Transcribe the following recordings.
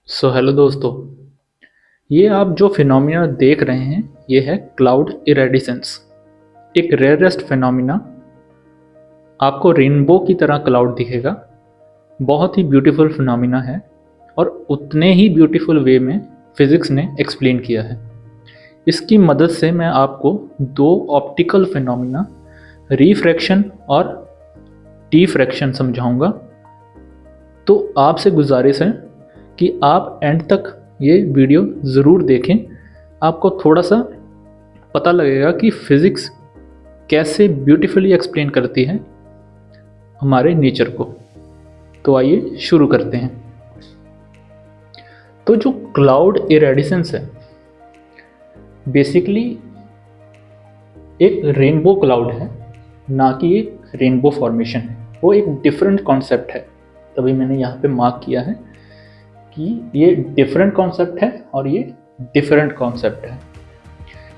Hello दोस्तों। ये आप जो फिनोमिना देख रहे हैं ये है क्लाउड इरेडिसेंस। एक रेयरेस्ट फिनोमिना। आपको रेनबो की तरह क्लाउड दिखेगा। बहुत ही ब्यूटीफुल फिनोमिना है और उतने ही ब्यूटीफुल वे में फिज़िक्स ने एक्सप्लेन किया है। इसकी मदद से मैं आपको दो ऑप्टिकल फिनोमिना रिफ्रैक्शन और डिफ्रैक्शन समझाऊंगा। तो आपसे गुजारिश है कि आप एंड तक ये वीडियो ज़रूर देखें। आपको थोड़ा सा पता लगेगा कि फिज़िक्स कैसे ब्यूटीफुली एक्सप्लेन करती है हमारे नेचर को। तो आइए शुरू करते हैं। तो जो क्लाउड इरेडिसेंस है बेसिकली एक रेनबो क्लाउड है, ना कि एक रेनबो फॉर्मेशन है। वो एक डिफरेंट कॉन्सेप्ट है, तभी मैंने यहाँ पे मार्क किया है कि ये डिफरेंट कॉन्सेप्ट है और ये डिफरेंट कॉन्सेप्ट है।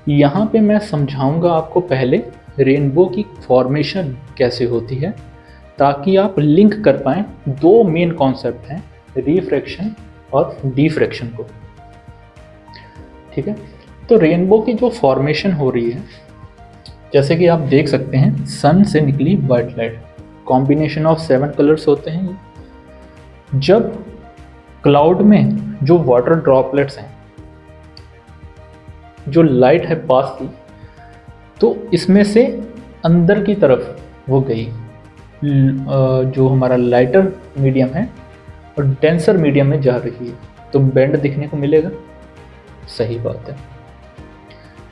यहाँ पे मैं समझाऊंगा आपको पहले रेनबो की फॉर्मेशन कैसे होती है, ताकि आप लिंक कर पाएँ दो मेन कॉन्सेप्ट हैं, रिफ्रैक्शन और डिफ्रैक्शन को। ठीक है, तो रेनबो की जो फॉर्मेशन हो रही है, जैसे कि आप देख सकते हैं सन से निकली white light, combination of 7 colours होते हैं ये। जब क्लाउड में जो वाटर ड्रॉपलेट्स हैं, जो लाइट है पास की, तो इसमें से अंदर की तरफ वो गई। जो हमारा लाइटर मीडियम है और डेंसर मीडियम में जा रही है, तो बेंड दिखने को मिलेगा। सही बात है।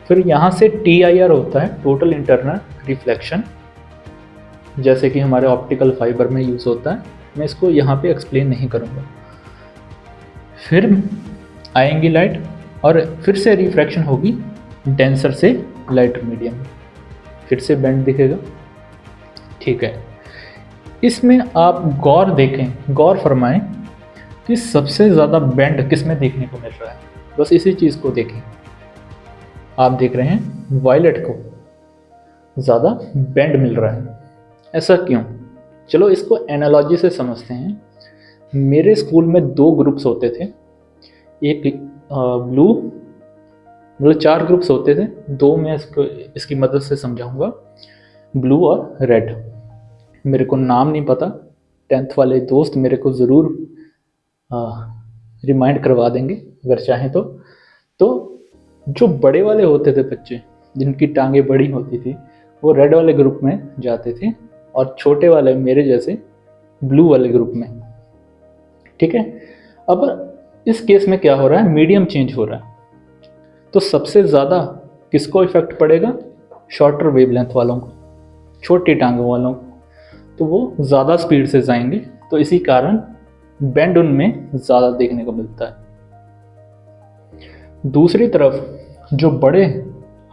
फिर यहाँ से TIR होता है, टोटल इंटरनल रिफ्लेक्शन, जैसे कि हमारे ऑप्टिकल फाइबर में यूज़ होता है। मैं इसको यहाँ पे एक्सप्लेन नहीं करूँगा। फिर आएंगी लाइट और फिर से रिफ्रैक्शन होगी डेंसर से लाइटर मीडियम में, फिर से बेंड दिखेगा। ठीक है, इसमें आप गौर देखें, गौर फरमाएं कि सबसे ज़्यादा बेंड किस में देखने को मिल रहा है। बस इसी चीज़ को देखें। आप देख रहे हैं वायलेट को ज़्यादा बेंड मिल रहा है। ऐसा क्यों? चलो इसको एनालॉजी से समझते हैं। मेरे स्कूल में 2 ग्रुप्स होते थे। एक ब्लू, मतलब 4 ग्रुप्स होते थे, 2 मैं इसकी मदद से समझाऊंगा, ब्लू और रेड। मेरे को नाम नहीं पता, 10th वाले दोस्त मेरे को ज़रूर रिमाइंड करवा देंगे अगर चाहें तो जो बड़े वाले होते थे बच्चे, जिनकी टांगें बड़ी होती थी, वो रेड वाले ग्रुप में जाते थे और छोटे वाले मेरे जैसे ब्लू वाले ग्रुप में। ठीक है, अब इस केस में क्या हो रहा है, मीडियम चेंज हो रहा है। तो सबसे ज़्यादा किसको इफेक्ट पड़ेगा? शॉर्टर वेवलेंथ वालों को, छोटी टांगों वालों को। तो वो ज़्यादा स्पीड से जाएंगे, तो इसी कारण बेंड उनमें ज़्यादा देखने को मिलता है। दूसरी तरफ जो बड़े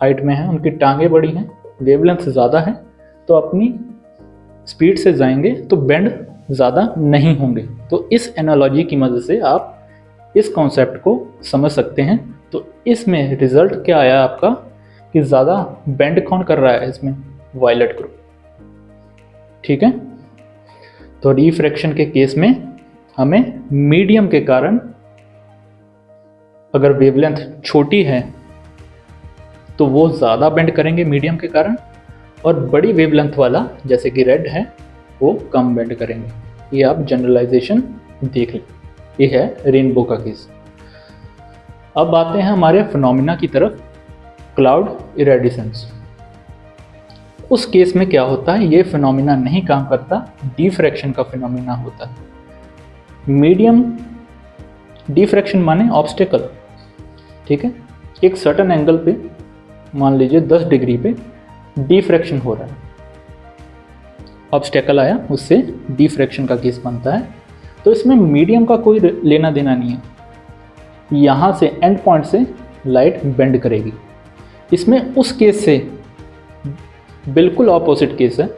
हाइट में हैं, उनकी टांगें बड़ी हैं, वेवलेंथ ज़्यादा है, तो अपनी स्पीड से जाएंगे तो बेंड ज़्यादा नहीं होंगे। तो इस एनालॉजी की मदद से आप इस कॉन्सेप्ट को समझ सकते हैं। तो इसमें रिजल्ट क्या आया आपका कि ज़्यादा बेंड कौन कर रहा है इसमें? Violet group. ठीक है, तो रिफ्रैक्शन के केस में हमें मीडियम के कारण, अगर वेवलेंथ छोटी है तो वो ज़्यादा बेंड करेंगे मीडियम के कारण, और बड़ी वेवलेंथ वाला जैसे कि रेड है वो कम बेंड करेंगे। ये आप जनरलाइजेशन देख लें। ये है रेनबो का केस। अब आते हैं हमारे फिनोमिना की तरफ, क्लाउड इरेडिसेंस। उस केस में क्या होता है, ये फिनोमिना नहीं काम करता, डिफ्रैक्शन का फिनोमिना होता है। मीडियम डिफ्रैक्शन माने ऑब्स्टेकल। ठीक है, एक सर्टेन एंगल पे, मान लीजिए 10 डिग्री पे डिफ्रैक्शन हो रहा है, ऑब्स्टेकल आया, उससे डिफ्रैक्शन का केस बनता है। तो इसमें मीडियम का कोई लेना देना नहीं है। यहाँ से एंड पॉइंट से लाइट बेंड करेगी। इसमें उस केस से बिल्कुल ऑपोजिट केस है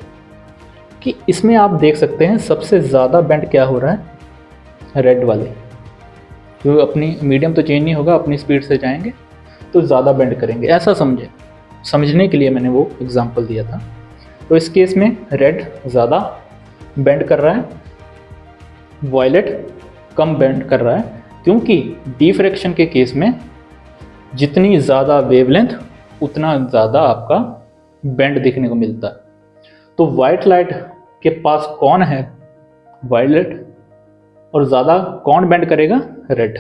कि इसमें आप देख सकते हैं सबसे ज़्यादा बेंड क्या हो रहा है, रेड वाले। जो अपनी मीडियम तो चेंज नहीं होगा, अपनी स्पीड से जाएंगे तो ज़्यादा बेंड करेंगे। ऐसा समझे, समझने के लिए मैंने वो एग्जांपल दिया था। तो इस केस में रेड ज़्यादा बेंड कर रहा है, वायलेट कम बेंड कर रहा है। क्योंकि डिफ्रैक्शन के केस में जितनी ज़्यादा वेवलेंथ उतना ज़्यादा आपका बैंड देखने को मिलता है। तो वाइट लाइट के पास कौन है? वायलेट। और ज़्यादा कौन बैंड करेगा? रेड,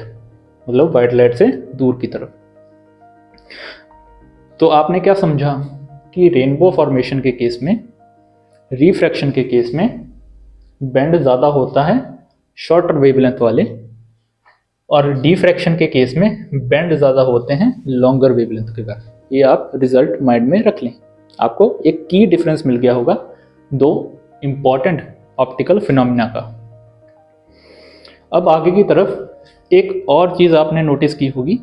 मतलब वाइट लाइट से दूर की तरफ। तो आपने क्या समझा कि रेनबो फॉर्मेशन के केस में, रिफ्रैक्शन के केस में बैंड ज़्यादा होता है शॉर्टर वेवलेंथ वाले, और डिफ्रैक्शन के केस में बैंड ज़्यादा होते हैं लॉन्गर वेवलेंथ के कारण। ये आप रिजल्ट माइंड में रख लें। आपको एक की डिफरेंस मिल गया होगा दो इंपॉर्टेंट ऑप्टिकल फिनोमिना का। अब आगे की तरफ एक और चीज़ आपने नोटिस की होगी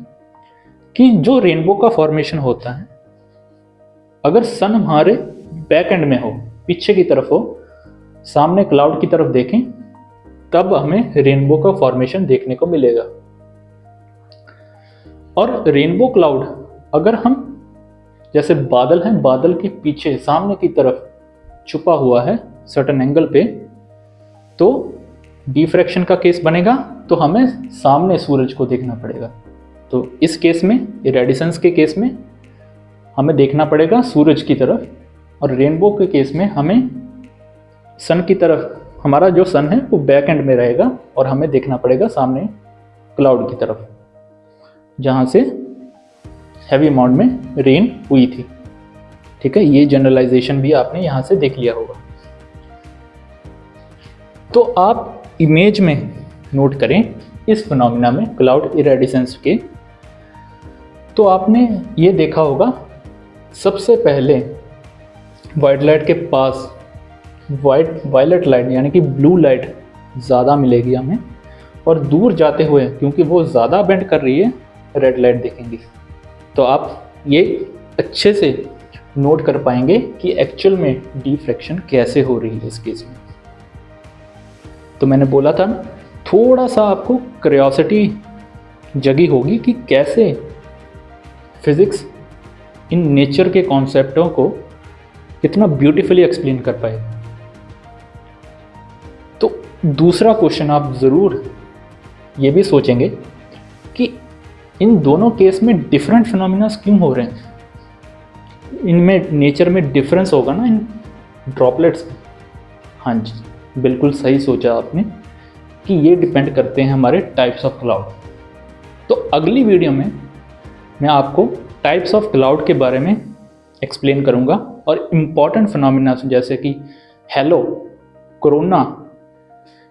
कि जो रेनबो का फॉर्मेशन होता है, अगर सन हमारे बैक एंड में हो, पीछे की तरफ हो, सामने क्लाउड की तरफ देखें, तब हमें रेनबो का फॉर्मेशन देखने को मिलेगा। और रेनबो क्लाउड अगर हम, जैसे बादल हैं, बादल के पीछे सामने की तरफ छुपा हुआ है सर्टेन एंगल पे, तो डिफ्रैक्शन का केस बनेगा, तो हमें सामने सूरज को देखना पड़ेगा। तो इस केस में, इरेडिसेंस के केस में हमें देखना पड़ेगा सूरज की तरफ, और रेनबो के केस में हमें सन की तरफ, हमारा जो सन है वो बैक एंड में रहेगा और हमें देखना पड़ेगा सामने क्लाउड की तरफ, जहाँ से हैवी अमाउंट में रेन हुई थी। ठीक है, ये जनरलाइजेशन भी आपने यहाँ से देख लिया होगा। तो आप इमेज में नोट करें इस फिनोमिना में, क्लाउड इरेडिसेंस के। तो आपने ये देखा होगा, सबसे पहले वाइट लाइट के पास वायलेट लाइट यानी कि ब्लू लाइट ज़्यादा मिलेगी हमें, और दूर जाते हुए क्योंकि वो ज़्यादा बेंड कर रही है, रेड लाइट देखेंगे। तो आप ये अच्छे से नोट कर पाएंगे कि एक्चुअल में डिफ्रैक्शन कैसे हो रही है इस केस में। तो मैंने बोला था ना, थोड़ा सा आपको क्यूरियोसिटी जगी होगी कि कैसे फिजिक्स इन नेचर के कॉन्सेप्टों को कितना ब्यूटीफुली एक्सप्लेन कर पाएगा। तो दूसरा क्वेश्चन आप ज़रूर ये भी सोचेंगे कि इन दोनों केस में डिफरेंट फिनोमिना क्यों हो रहे हैं? इनमें नेचर में डिफरेंस होगा ना इन ड्रॉपलेट्स में। हाँ जी, बिल्कुल सही सोचा आपने कि ये डिपेंड करते हैं हमारे टाइप्स ऑफ क्लाउड। तो अगली वीडियो में मैं आपको टाइप्स ऑफ क्लाउड के बारे में एक्सप्लेन करूंगा, और इम्पॉर्टेंट फिनोमिना जैसे कि हेलो, कोरोना,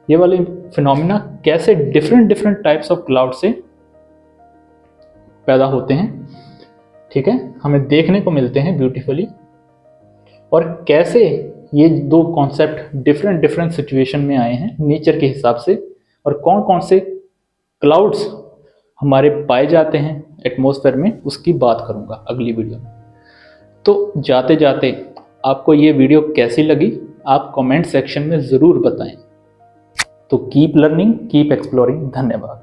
ये वाले फिनोमिना कैसे डिफरेंट टाइप्स ऑफ क्लाउड से पैदा होते हैं, ठीक है, हमें देखने को मिलते हैं ब्यूटीफुली, और कैसे ये दो कॉन्सेप्ट डिफरेंट सिचुएशन में आए हैं नेचर के हिसाब से, और कौन कौन से क्लाउड्स हमारे पाए जाते हैं एटमॉस्फेयर में, उसकी बात करूंगा अगली वीडियो में। तो जाते जाते आपको ये वीडियो कैसी लगी आप कमेंट सेक्शन में ज़रूर बताएं। तो कीप लर्निंग, कीप एक्सप्लोरिंग। धन्यवाद।